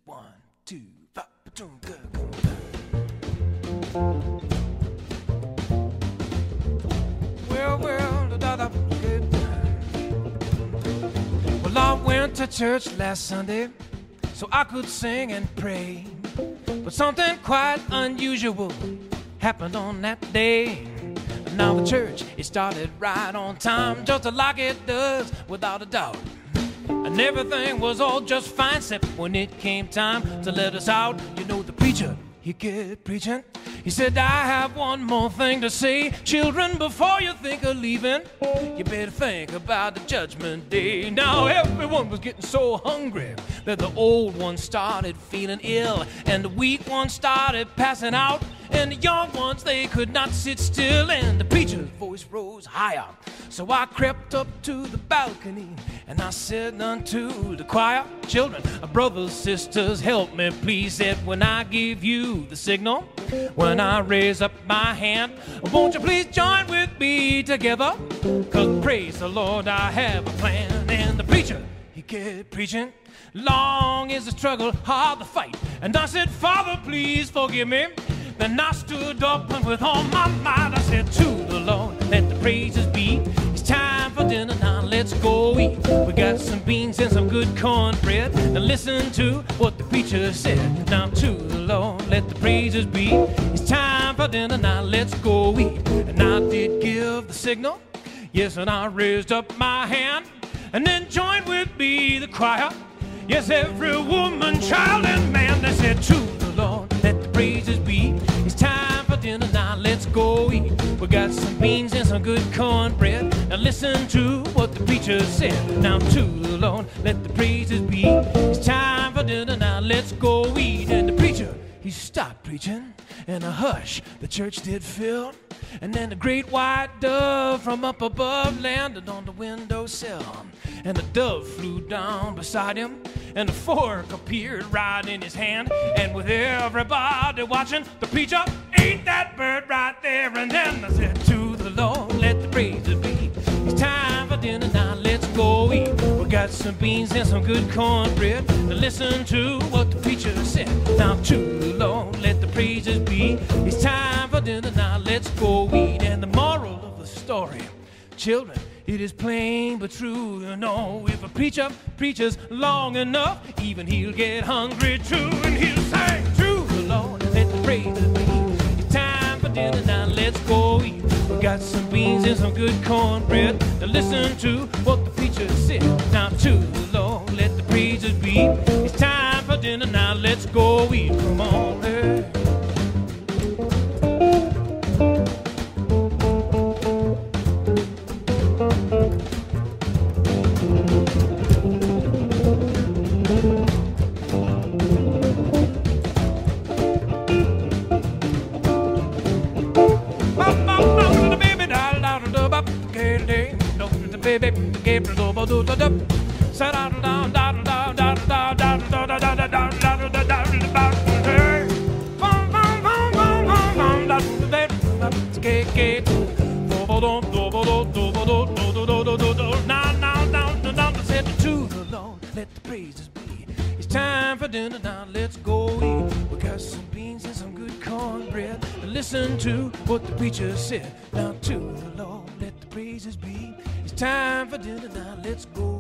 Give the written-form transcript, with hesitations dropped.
1, 2, 5, go. Well, I went to church last Sunday so I could sing and pray, but something quite unusual happened on that day. Now the church, it started right on time, just like it does without a doubt. And everything was all just fine, except when it came time to let us out. You know, the preacher, he kept preaching. He said, I have one more thing to say. Children, before you think of leaving, you better think about the judgment day. Now everyone was getting so hungry that the old ones started feeling ill, and the weak ones started passing out, and the young ones, they could not sit still, and the preacher's voice rose higher. So I crept up to the balcony and I said unto the choir, children, brothers, sisters, help me please. Said, when I give you the signal, when I raise up my hand, won't you please join with me together? 'Cause praise the Lord, I have a plan. And the preacher, he kept preaching. Long is the struggle, hard the fight. And I said, Father, please forgive me. Then I stood up and with all my might I said, to the Lord, let the praises be. It's time for dinner now, let's go eat. We got some beans and some good cornbread. Now listen to what the preacher said. Now to the Lord, let the praises be. It's time for dinner now, let's go eat. And I did give the signal, yes, and I raised up my hand, and then joined with me the choir. Yes, every woman, child, and man, they said, to the Lord, let the praises be. It's time for dinner now, let's go eat. We got some beans and some good cornbread. Now listen to what the preacher said. Now to the Lord, let the praises be. It's time for dinner now, let's go eat. And the preacher, he stopped preaching, and a hush the church did fill. And then the great white dove from up above landed on the windowsill. And the dove flew down beside him, and the fork appeared right in his hand. And with everybody watching, the preacher ate that bird right there. And then I said, to the Lord, let the praises be. It's time for dinner now, let's go eat. We got some beans and some good cornbread. Now listen to what the preacher said. Now to the Lord, let the praises be. It's time for dinner now, let's go eat. And the moral of the story, children, it is plain but true, you know. If a preacher preaches long enough, even he'll get hungry too. And he'll say, to the Lord, let the praises be. It's time for dinner now, let's go eat. We got some beans and some good cornbread. Now listen to what the preacher said. Now to the Lord, let the praises be. It's time for dinner now, let's go eat. Come on, hey. Let the praises be. It's time for dinner now, let's go eat. We got some beans and some good cornbread. Listen to what the preacher said. Now to the Lord, let the praises be. It's time for dinner now, let's go